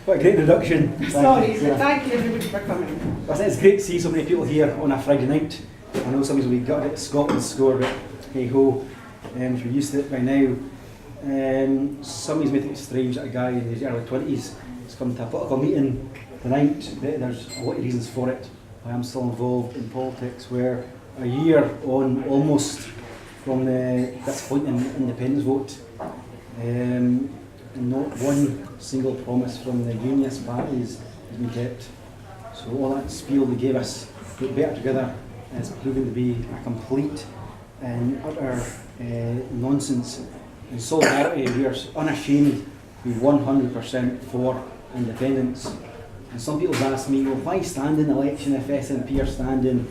What a great introduction. Sorry, thank you everybody for coming. I think it's great to see so many people here on a Friday night. I know somebody's will be gutted at Scotland's score, but hey ho, if you're used to it by now. Somebody's made it strange that a guy in his early 20s has come to a political meeting tonight. There's a lot of reasons for it. I am still involved in politics, where a year on almost from this point in independence vote, and not one single promise from the unionist parties has been kept. So all that spiel they gave us, Get Better Together, is proving to be a complete and utter nonsense. In solidarity, we are unashamed to be 100% for independence. And some people have asked me, well, why stand in the election if SNP are standing?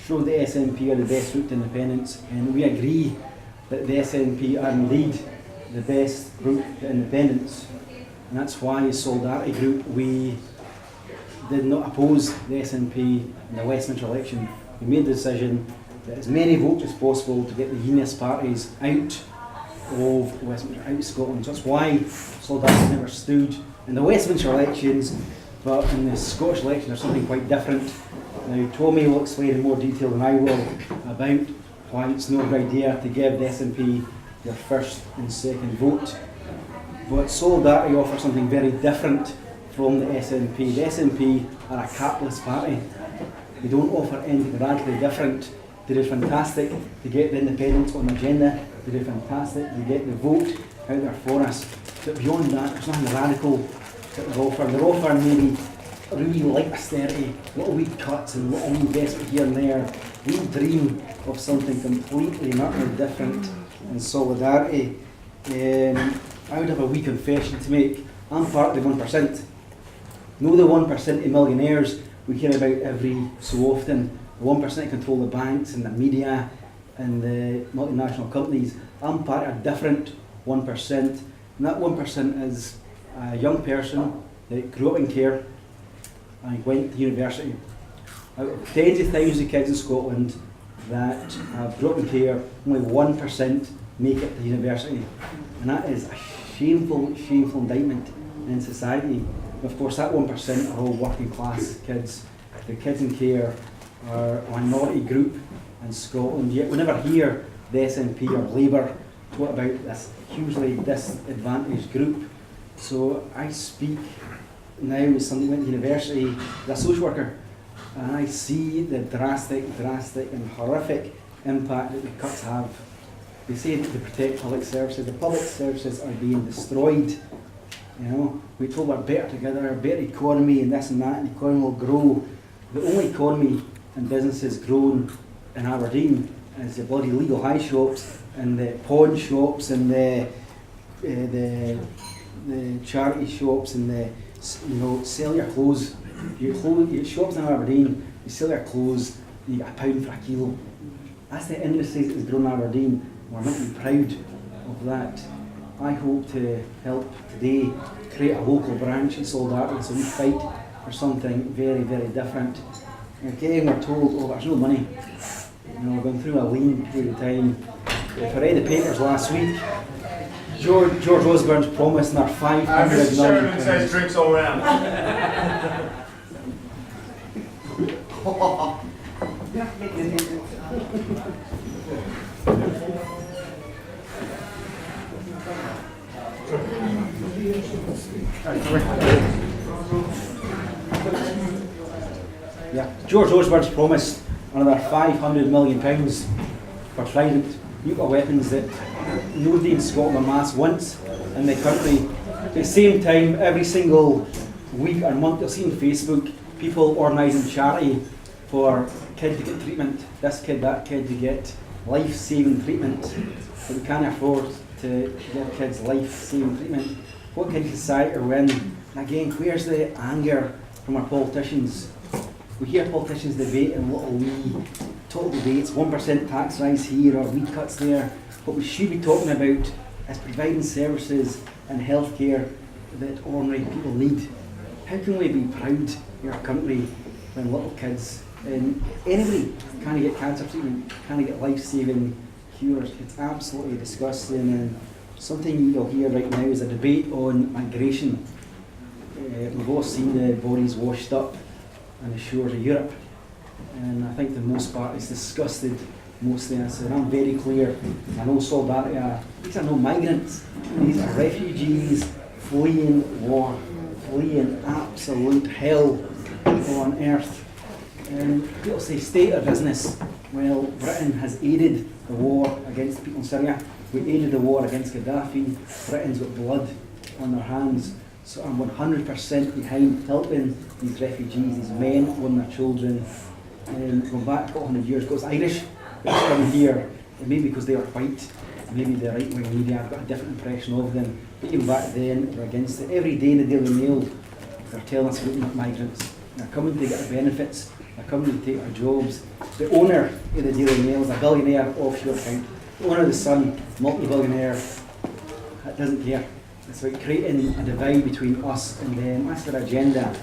Show the SNP are the best route to independence. And we agree that the SNP are indeed the best route to independence. And that's why, as Solidarity Group, we did not oppose the SNP in the Westminster election. We made the decision that as many votes as possible to get the unionist parties out of Westminster, out of Scotland. So that's why Solidarity never stood in the Westminster elections, but in the Scottish election there's something quite different. Now, Tommy will explain in more detail than I will about why it's no good idea to give the SNP their first and second vote. But Solidarity offers something very different from the SNP. The SNP are a capitalist party. They don't offer anything radically different. They did fantastic to get the independence on the agenda. They did fantastic to get the vote out there for us. But beyond that, there's nothing radical that they're offering. They're offering maybe really light austerity, little wee cuts and little wee investment here and there. We dream of something completely and utterly different in Solidarity. I would have a wee confession to make. I'm part of the 1%. Know the 1% of millionaires we hear about every so often. The 1% that control the banks and the media and the multinational companies. I'm part of a different 1%. And that 1% is a young person that grew up in care and went to university. Out of tens of thousands of kids in Scotland that have grew up in care, only 1% make it to university. And that is a shameful, shameful indictment in society. Of course, that 1% are all working class kids. The kids in care are a minority group in Scotland, yet we never hear the SNP or Labour talk about this hugely disadvantaged group. So I speak now as somebody who went to university as a social worker, and I see the drastic and horrific impact that the cuts have. They say that to protect public services. The public services are being destroyed. You know, we told we're better together, a better economy and this and that, and the economy will grow. The only economy and businesses grown in Aberdeen is the bloody legal high shops and the pawn shops and the charity shops and the, you know, sell your clothes. You get shops in Aberdeen, you sell your clothes, you get £1 for a kilo. That's the industry that has grown in Aberdeen. We're not really proud of that. I hope to help today create a local branch in Solidarity so we fight for something very, very different. Again, we're told, oh, there's no money. You know, we're going through a lean period of time. If I read the papers last week, George Osborne's promised in our 500 Mr. Chairman says drinks all round. Yeah, George Osborne's promised another £500 million for Trident nuclear weapons that nobody in Scotland amassed once in the country. At the same time, every single week or month, you'll see on Facebook people organising charity for kids to get treatment. This kid, that kid to get life-saving treatment. But we can't afford to give kids life-saving treatment. What kind of society are we in? And again, where's the anger from our politicians? We hear politicians debate in little wee total debates, 1% tax rise here or wee cuts there. What we should be talking about is providing services and healthcare that ordinary people need. How can we be proud in our country when little kids and anybody can't get cancer treatment, can't get life-saving cures? It's absolutely disgusting, and something you'll hear right now is a debate on migration. We've all seen the bodies washed up on the shores of Europe, and I think the most part is disgusted mostly. I said, I'm very clear, I know solidarity, these are no migrants, these are refugees fleeing war, fleeing absolute hell on earth. And people say state or business. Well, Britain has aided the war against the people in Syria. We aided the war against Gaddafi. Britain's got blood on their hands. So I'm 100% behind helping these refugees, these men, women, their children. Going back a couple hundred years ago, it's Irish that's come here, maybe because they are white, maybe the right-wing media have got a different impression of them. But even back then, they're against it. Every day in the Daily Mail, they're telling us about migrants. They're coming to get our benefits. They're coming to take our jobs. The owner of the Daily Mail is a billionaire offshore account. The owner of the Sun, multi-billionaire, doesn't care. It's about creating a divide between us and them. That's their agenda.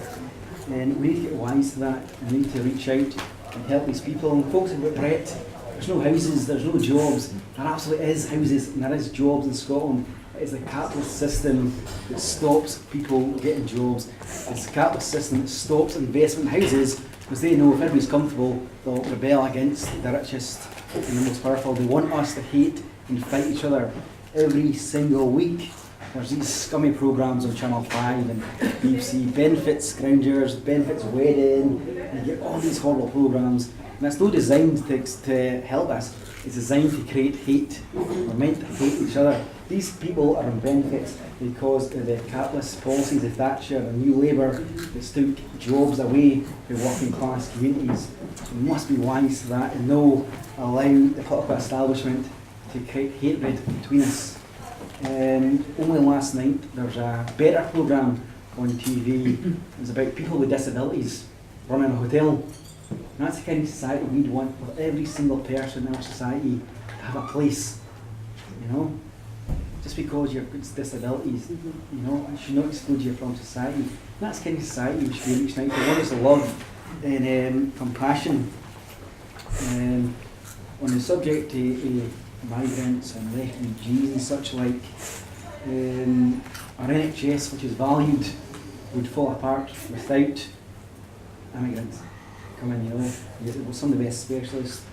And we need to get wise to that, and we need to reach out and help these people. And folks about Brett, there's no houses, there's no jobs. There absolutely is houses and there is jobs in Scotland. It's the capitalist system that stops people getting jobs. It's the capitalist system that stops investment in houses, because they know if everybody's comfortable, they'll rebel against the richest and the most powerful. They want us to hate and fight each other every single week. There's these scummy programmes on Channel 5 and BBC, Benefits Scroungers, Benefits Wedding, and you get all these horrible programmes. And that's not designed to help us, it's designed to create hate. We're meant to hate each other. These people are on benefits because of the capitalist policies of Thatcher and New Labour that took jobs away from working class communities. We must be wise to that and no allow the political establishment to create hatred between us. Only last night there was a better programme on TV. It was about people with disabilities running a hotel. And that's the kind of society we'd want for every single person in our society to have a place, you know. Just because you've got disabilities, you know, it should not exclude you from society. And that's the kind of society we should be reaching out to. One is love and compassion. On the subject of migrants and refugees and such like, our NHS, which is valued, would fall apart without immigrants coming, you know. Some of the best specialists.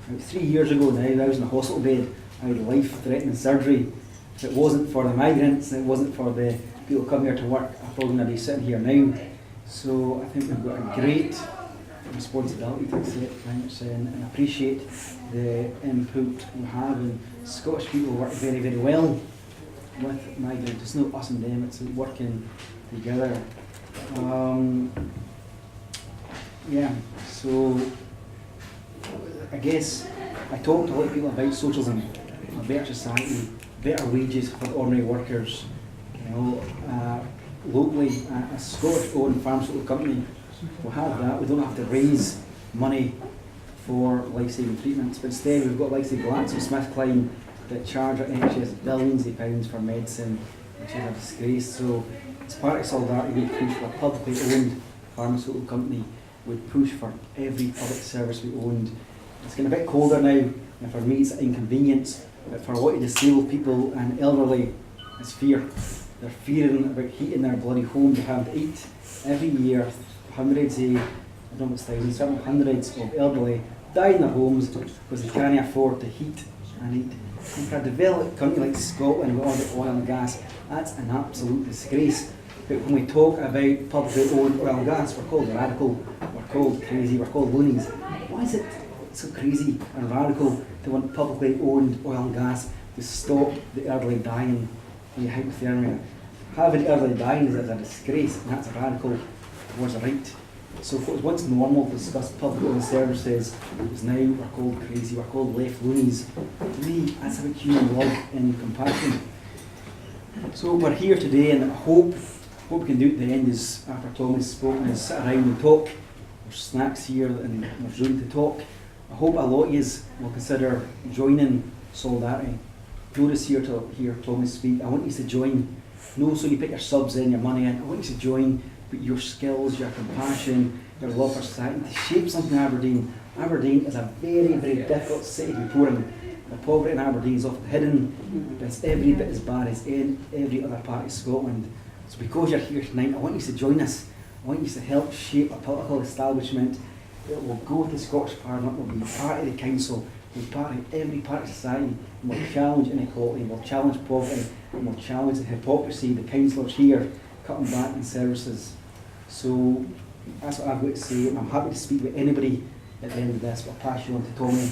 About 3 years ago now, I was in a hospital bed, I had life-threatening surgery. If it wasn't for the migrants, and it wasn't for the people who come here to work, I probably wouldn't be sitting here now. So I think we've got a great responsibility to accept things and appreciate the input we have. And Scottish people work very, very well with migrants. It's not us and them, it's working together. Yeah, so I guess I talk to a lot of people about socialism, a better society, better wages for ordinary workers. You know, locally, a Scottish-owned pharmaceutical company will have that. We don't have to raise money for life-saving treatments, but instead we've got like GlaxoSmithKline that charge our NHS billions of pounds for medicine, which is a disgrace. So as part of solidarity, we push for a publicly owned pharmaceutical company. We'd push for every public service we owned. It's getting a bit colder now, and for me it's an inconvenience, but for a lot of disabled people and elderly, it's fear. They're fearing about heating their bloody homes. They have to eat. Every year, hundreds of, I don't know if it's thousands, certainly hundreds of elderly die in their homes because they can't afford to heat and eat. And for a developed country like Scotland with all the oil and gas, that's an absolute disgrace. But when we talk about publicly owned oil and gas, we're called radical, we're called crazy, we're called loonies. Why is it so crazy and radical to want publicly owned oil and gas to stop the elderly dying in hypothermia? Having elderly dying is a disgrace, and that's radical towards the right. So what was once normal to discuss public owned services is now we're called crazy, we're called left loonies. To me, that's about human love and compassion. So we're here today, and I hope what we can do at the end is, after Tommy's spoken, is sit around and talk. There's snacks here and there's room to talk. I hope a lot of you will consider joining Solidarity. Notice here to hear Tommy speak. I want you to join. No, so you put your subs in, your money in. I want you to join, put your skills, your compassion, your love for society to shape something in Aberdeen. Aberdeen is a very, very difficult city to be poor in. The poverty in Aberdeen is often hidden, but it's every bit as bad as in every other part of Scotland. So because you're here tonight, I want you to join us. I want you to help shape a political establishment that will go to the Scottish Parliament, will be part of the council, will be part of every part of society, and will challenge inequality, will challenge poverty, and will challenge the hypocrisy of the councillors here cutting back in services. So that's what I've got to say, and I'm happy to speak with anybody at the end of this, but I'll pass you on to Tommy.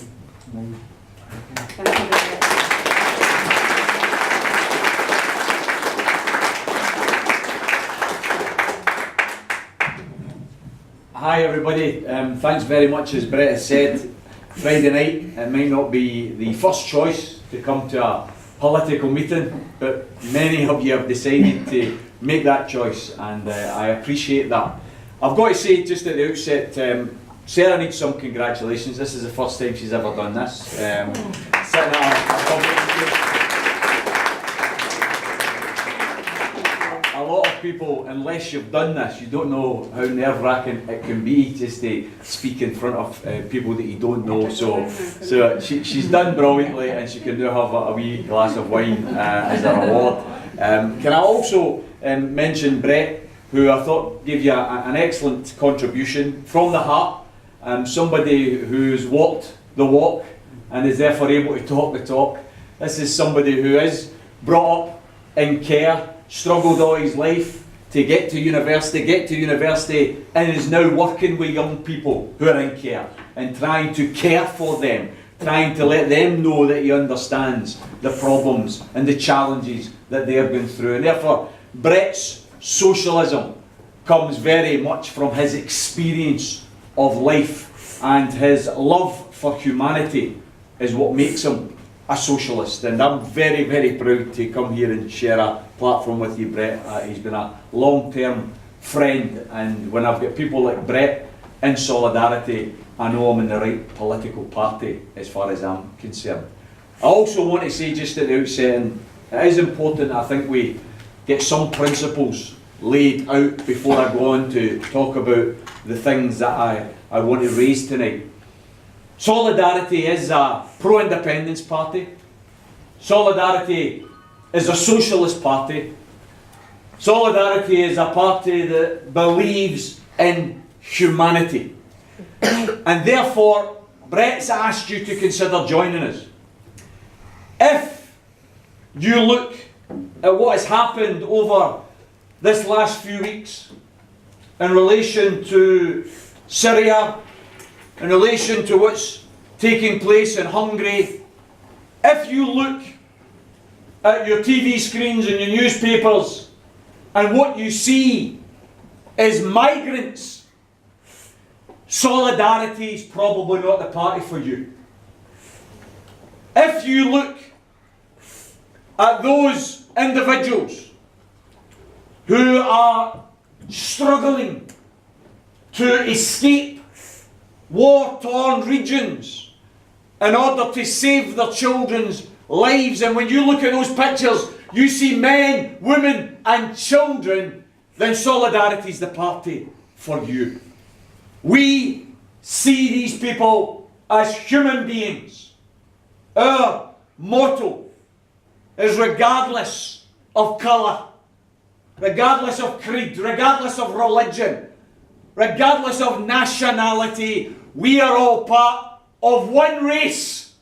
Thank you very much. Hi everybody, thanks very much. As Brett has said, Friday night it might not be the first choice to come to a political meeting, but many of you have decided to make that choice, and I appreciate that. I've got to say just at the outset, Sarah needs some congratulations. This is the first time she's ever done this. Sitting at a public stage. A lot of people, unless you've done this, you don't know how nerve-wracking it can be just to speak in front of people that you don't know. So she's done brilliantly, and she can now have a wee glass of wine as a reward. Can I also mention Brett, who I thought gave you an excellent contribution from the heart, somebody who's walked the walk and is therefore able to talk the talk. This is somebody who is brought up in care, struggled all his life to get to university, and is now working with young people who are in care and trying to care for them, trying to let them know that he understands the problems and the challenges that they've been through. And therefore, Brett's socialism comes very much from his experience of life, and his love for humanity is what makes him a socialist. And I'm very, very proud to come here and share a platform with you, Brett. He's been a long-term friend, and when I've got people like Brett in solidarity, I know I'm in the right political party as far as I'm concerned. I also want to say just at the outset, and it is important, I think we get some principles laid out before I go on to talk about the things that I want to raise tonight. Solidarity is a pro-independence party. Solidarity is a socialist party. Solidarity is a party that believes in humanity. And therefore, Brett's asked you to consider joining us. If you look at what has happened over this last few weeks in relation to Syria, in relation to what's taking place in Hungary, if you look at your TV screens and your newspapers and what you see is migrants, solidarity is probably not the party for you. If you look at those individuals who are struggling to escape war-torn regions in order to save their children's lives, and when you look at those pictures, you see men, women and children, then solidarity is the party for you. We see these people as human beings. Our motto is regardless of colour, regardless of creed, regardless of religion, regardless of nationality, we are all part of one race.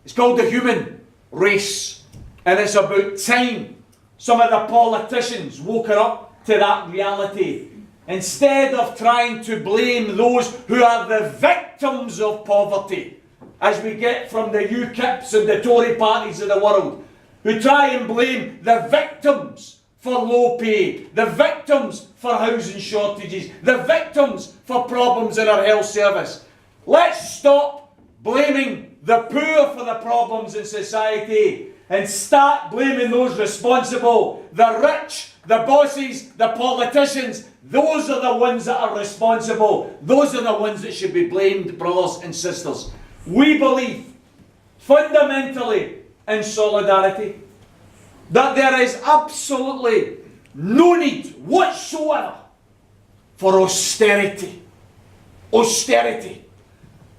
It's called the human race. And it's about time some of the politicians woke up to that reality. Instead of trying to blame those who are the victims of poverty, as we get from the UKIPs and the Tory parties of the world, who try and blame the victims for low pay, the victims for housing shortages, the victims for problems in our health service. Let's stop blaming the poor for the problems in society and start blaming those responsible. The rich, the bosses, the politicians, those are the ones that are responsible. Those are the ones that should be blamed, brothers and sisters. We believe fundamentally in solidarity, that there is absolutely no need whatsoever for austerity. Austerity.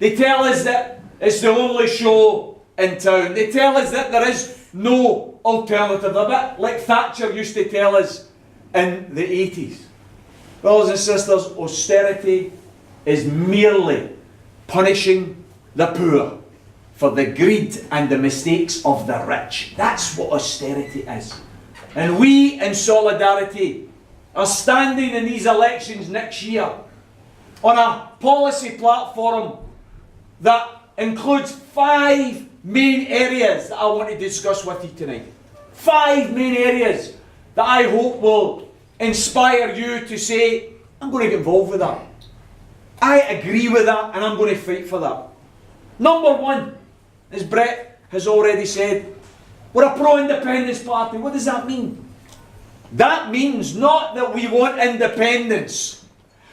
They tell us that it's the only show in town. They tell us that there is no alternative. A bit like Thatcher used to tell us in the 80s. Brothers and sisters, austerity is merely punishing the poor for the greed and the mistakes of the rich. That's what austerity is. And we in solidarity are standing in these elections next year on a policy platform that includes 5 main areas that I want to discuss with you tonight. 5 main areas that I hope will inspire you to say, I'm going to get involved with that. I agree with that and I'm going to fight for that. Number 1, as Brett has already said, we're a pro-independence party. What does that mean? That means not that we want independence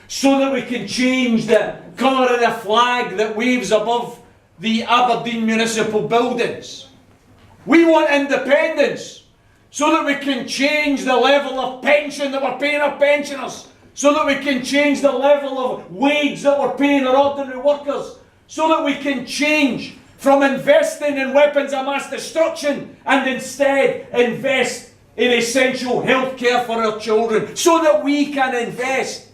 so that we can change the colour of the flag that waves above the Aberdeen municipal buildings. We want independence so that we can change the level of pension that we're paying our pensioners, so that we can change the level of wage that we're paying our ordinary workers, so that we can change from investing in weapons of mass destruction and instead invest in essential health care for our children, so that we can invest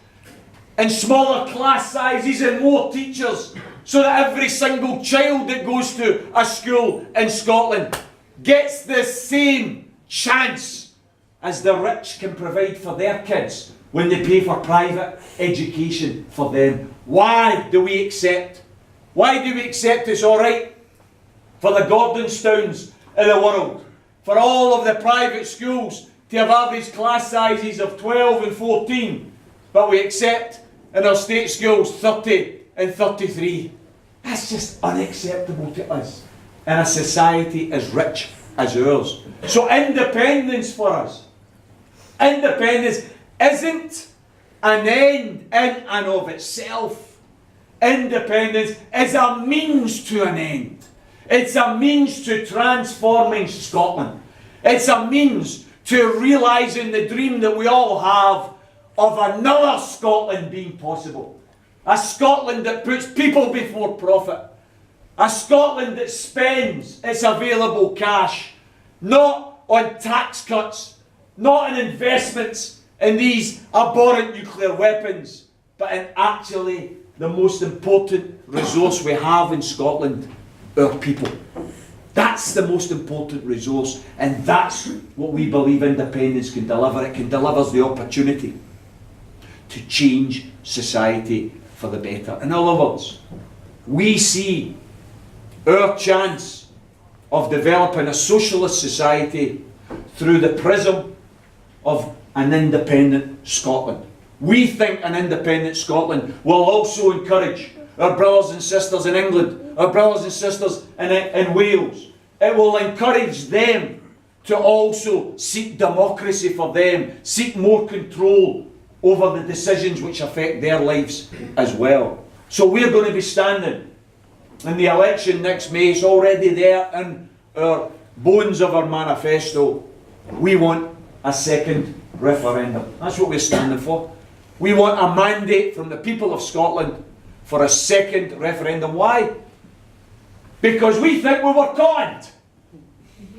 in smaller class sizes and more teachers, so that every single child that goes to a school in Scotland gets the same chance as the rich can provide for their kids when they pay for private education for them. Why do we accept? Why do we accept it's alright for the Gordonstowns in the world, for all of the private schools to have average class sizes of 12 and 14, but we accept in our state schools 30 and 33? That's just unacceptable to us in a society as rich as ours. So independence for us, independence isn't an end in and of itself. Independence is a means to an end. It's a means to transforming Scotland. It's a means to realising the dream that we all have of another Scotland being possible. A Scotland that puts people before profit. A Scotland that spends its available cash not on tax cuts, not in investments in these abhorrent nuclear weapons, but in actually the most important resource we have in Scotland, our people. That's the most important resource, and that's what we believe independence can deliver. It can deliver us the opportunity to change society for the better. In other words, we see our chance of developing a socialist society through the prism of an independent Scotland. We think an independent Scotland will also encourage our brothers and sisters in England, our brothers and sisters in Wales. It will encourage them to also seek democracy for them, seek more control over the decisions which affect their lives as well. So we're going to be standing in the election next May. It's already there in our bones of our manifesto. We want a second referendum. That's what we're standing for. We want a mandate from the people of Scotland for a second referendum. Why? Because we think we were conned.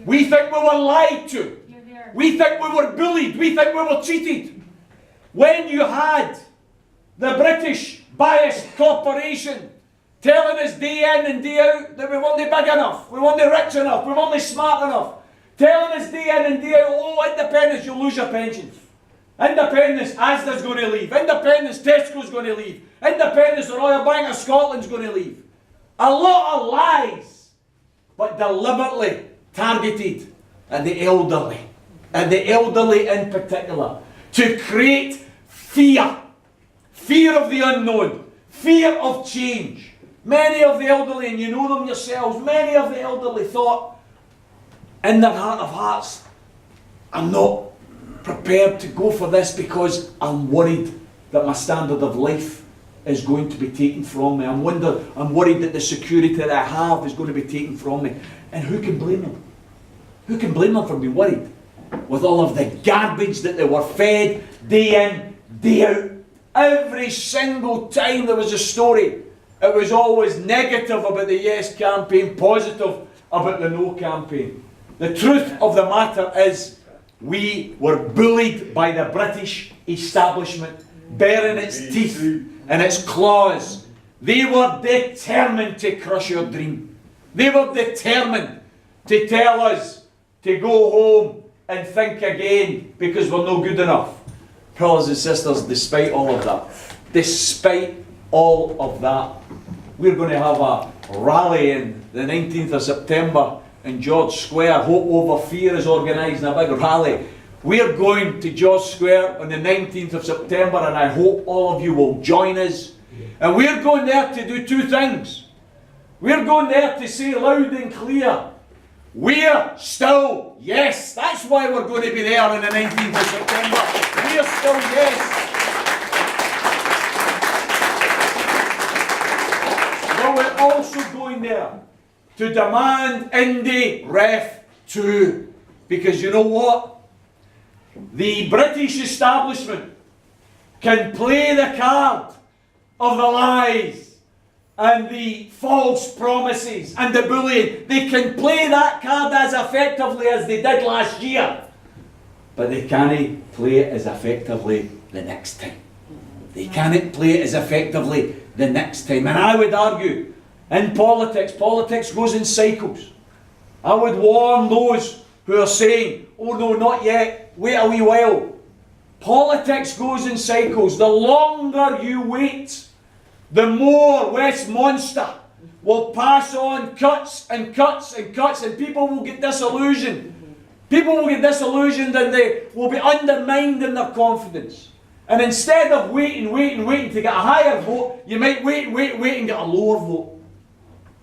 We think we were lied to. We think we were bullied. We think we were cheated. When you had the British biased corporation telling us day in and day out that we weren't big enough, we weren't rich enough, we weren't smart enough, telling us day in and day out, oh, independence, you'll lose your pensions. Independence, Asda's going to leave. Independence, Tesco's going to leave. Independence, the Royal Bank of Scotland's going to leave. A lot of lies, but deliberately targeted at the elderly, and the elderly in particular, to create fear. Fear of the unknown. Fear of change. Many of the elderly, and you know them yourselves, many of the elderly thought in their heart of hearts, I'm not prepared to go for this because I'm worried that my standard of life is going to be taken from me. I'm worried that the security that I have is going to be taken from me. And who can blame them? Who can blame them for being worried? With all of the garbage that they were fed day in, day out. Every single time there was a story, it was always negative about the yes campaign, positive about the no campaign. The truth of the matter is, We were bullied by the British establishment, baring its teeth and its claws. They were determined to crush your dream. They were determined to tell us to go home and think again because we're no good enough. Brothers and sisters, despite all of that, we're going to have a rally on the 19th of September in George Square. Hope Over Fear is organising a big rally. We're going to George Square on the 19th of September, and I hope all of you will join us. And we're going there to do two things. We're going there to say loud and clear, we're still yes. That's why we're going to be there on the 19th of September. We're still yes. But we're also going there to demand Indie Ref 2. Because you know what? The British establishment can play the card of the lies and the false promises and the bullying. They can play that card as effectively as they did last year. But they can't play it as effectively the next time. They cannot play it as effectively the next time. And I would argue, in politics goes in cycles. I would warn those who are saying, oh no, not yet, wait a wee while. Politics goes in cycles. The longer you wait, the more Westminster will pass on cuts and cuts and cuts, and people will get disillusioned. People will get disillusioned and they will be undermined in their confidence. And instead of waiting to get a higher vote, you might wait and get a lower vote.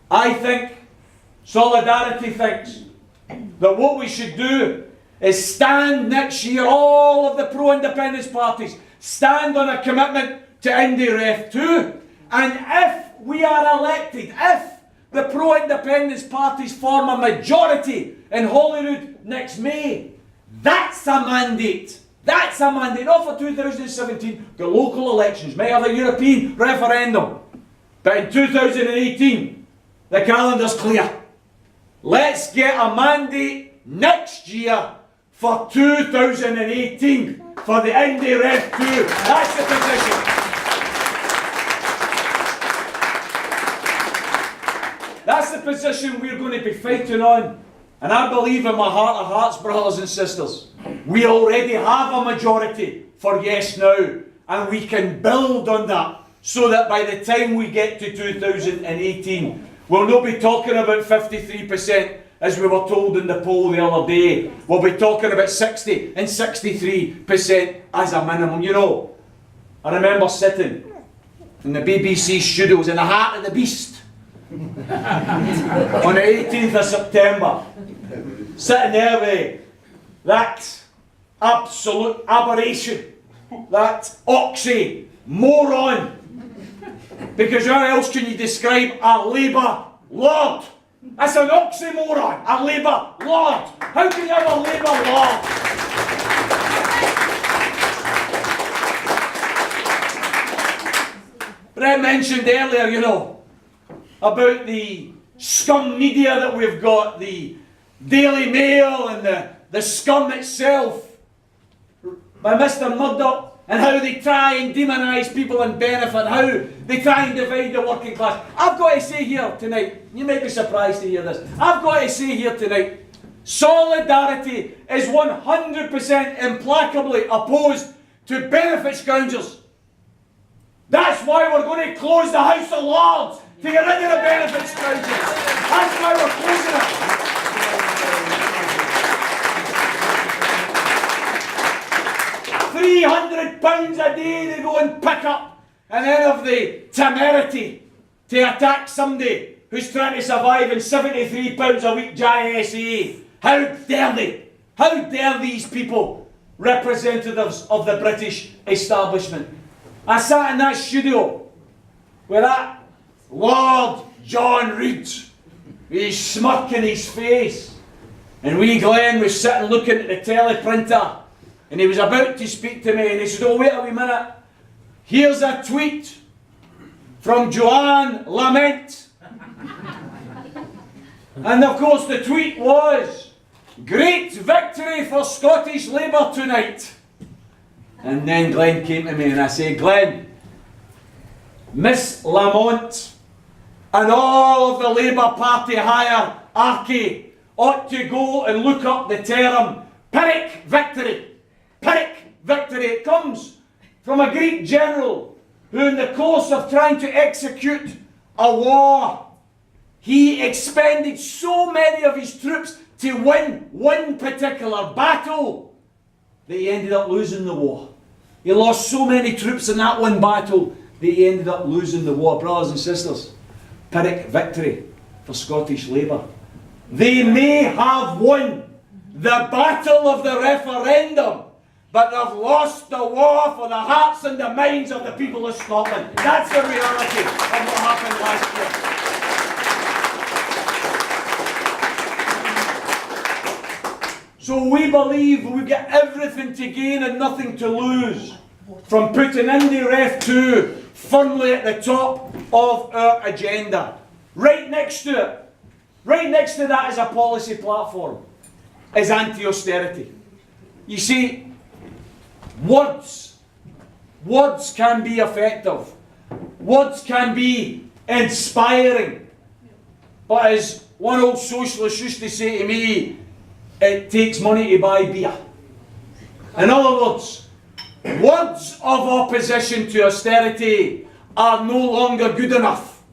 I think, Solidarity thinks, that what we should do is stand next year, all of the pro-independence parties, stand on a commitment to Indie Ref 2. And if we are elected, if the pro-independence parties form a majority in Holyrood next May, that's a mandate. That's a mandate. Not for 2017, the local elections, might have a European referendum. But in 2018, the calendar's clear. Let's get a mandate next year for 2018 for the Indie Ref 2. That's the position. That's the position we're going to be fighting on. And I believe in my heart of hearts, brothers and sisters, we already have a majority for Yes Now. And we can build on that so that by the time we get to 2018, we'll not be talking about 53% as we were told in the poll the other day. We'll be talking about 60 and 63% as a minimum. You know, I remember sitting in the BBC studios in the Heart of the Beast on the 18th of September, sitting there with that absolute aberration, that oxymoron. Because how else can you describe a Labour Lord? That's an oxymoron, a Labour Lord. How can you have a Labour Lord? Brett mentioned earlier, you know, about the scum media that we've got, the Daily Mail and the scum itself by Mr. Murdoch, and how they try and demonise people and benefit, how they try and divide the working class. I've got to say here tonight, you may be surprised to hear this, I've got to say here tonight, Solidarity is 100% implacably opposed to benefit scoundrels. That's why we're going to close the House of Lords, to get rid of the benefit scoundrels. That's why we're closing it. £300 a day they go and pick up, and then have the temerity to attack somebody who's trying to survive on £73 a week JSA. How dare they? How dare these people, representatives of the British establishment? I sat in that studio with that Lord John Reid, with his smirk in his face, and wee Glenn was sitting looking at the teleprinter. And he was about to speak to me, and he said, oh, wait a wee minute. Here's a tweet from Joanne Lament. And of course the tweet was, great victory for Scottish Labour tonight. And then Glenn came to me and I said, Glenn, Miss Lamont and all of the Labour Party hierarchy ought to go and look up the term Pyrrhic victory. Pyrrhic victory. It comes from a Greek general who, in the course of trying to execute a war, he expended so many of his troops to win one particular battle that he ended up losing the war. He lost so many troops in that one battle that he ended up losing the war. Brothers and sisters, Pyrrhic victory for Scottish Labour. They may have won the battle of the referendum, but they've lost the war for the hearts and the minds of the people of Scotland. That's the reality of what happened last year. So we believe we've got everything to gain and nothing to lose from putting Indy Ref 2 firmly at the top of our agenda. Right next to it, right next to that as a policy platform, is anti-austerity. You see, words can be effective. Words can be inspiring. But as one old socialist used to say to me, it takes money to buy beer. In other words, words of opposition to austerity are no longer good enough.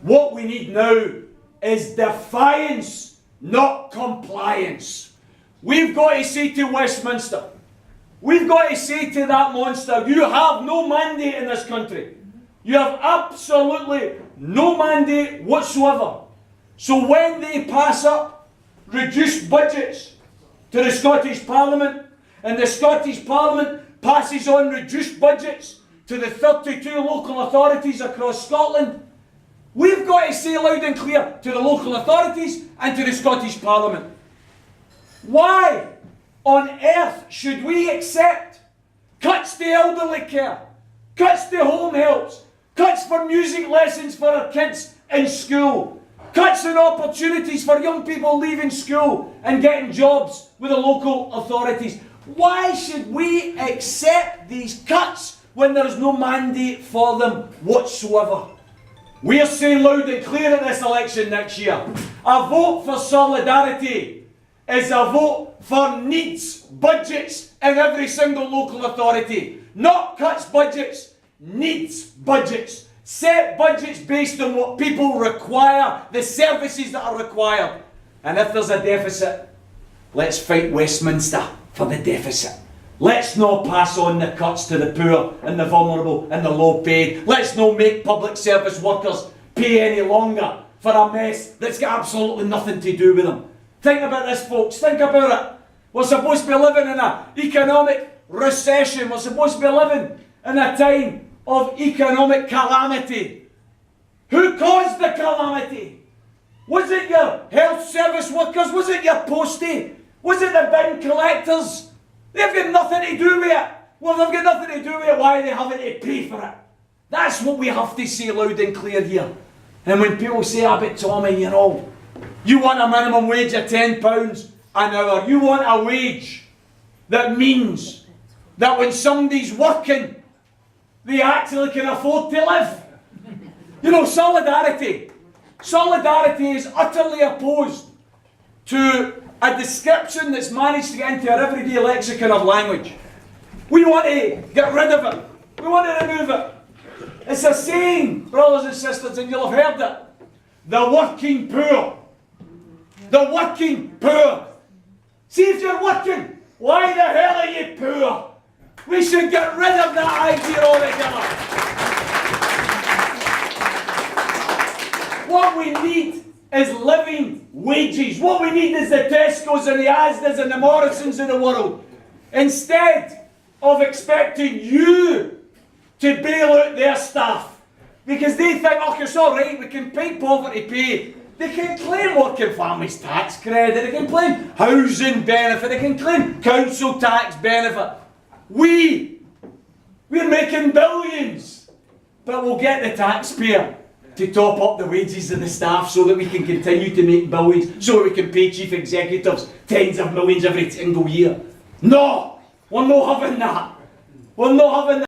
What we need now is defiance, not compliance. We've got to say to Westminster, we've got to say to that monster, you have no mandate in this country. You have absolutely no mandate whatsoever. So when they pass up reduced budgets to the Scottish Parliament, and the Scottish Parliament passes on reduced budgets to the 32 local authorities across Scotland, we've got to say loud and clear to the local authorities and to the Scottish Parliament, why on earth should we accept cuts to elderly care, cuts to home helps, cuts for music lessons for our kids in school, cuts in opportunities for young people leaving school and getting jobs with the local authorities? Why should we accept these cuts when there is no mandate for them whatsoever? We are saying loud and clear at this election next year, a vote for solidarity is a vote for needs budgets in every single local authority. Not cuts budgets, needs budgets. Set budgets based on what people require, the services that are required. And if there's a deficit, let's fight Westminster for the deficit. Let's not pass on the cuts to the poor and the vulnerable and the low paid. Let's not make public service workers pay any longer for a mess that's got absolutely nothing to do with them. Think about this, folks. Think about it. We're supposed to be living in an economic recession. We're supposed to be living in a time of economic calamity. Who caused the calamity? Was it your health service workers? Was it your postie? Was it the bin collectors? They've got nothing to do with it. Well, they've got nothing to do with it. Why are they having to pay for it? That's what we have to say loud and clear here. And when people say, but Tommy, you know, you want a minimum wage of £10 an hour. You want a wage that means that when somebody's working, they actually can afford to live. You know, solidarity. Solidarity is utterly opposed to a description that's managed to get into our everyday lexicon of language. We want to get rid of it. We want to remove it. It's a saying, brothers and sisters, and you'll have heard it. The working poor. The working poor. See, if you're working, why the hell are you poor? We should get rid of that idea altogether. What we need is living wages. What we need is the Tesco's and the Asda's and the Morrisons of the world. Instead of expecting you to bail out their staff. Because they think, oh, it's all right, we can pay poverty pay. They can claim working families tax credit, they can claim housing benefit, they can claim council tax benefit. We're making billions, but we'll get the taxpayer to top up the wages of the staff so that we can continue to make billions, so that we can pay chief executives tens of millions every single year. No! We're not having that! We're not having that!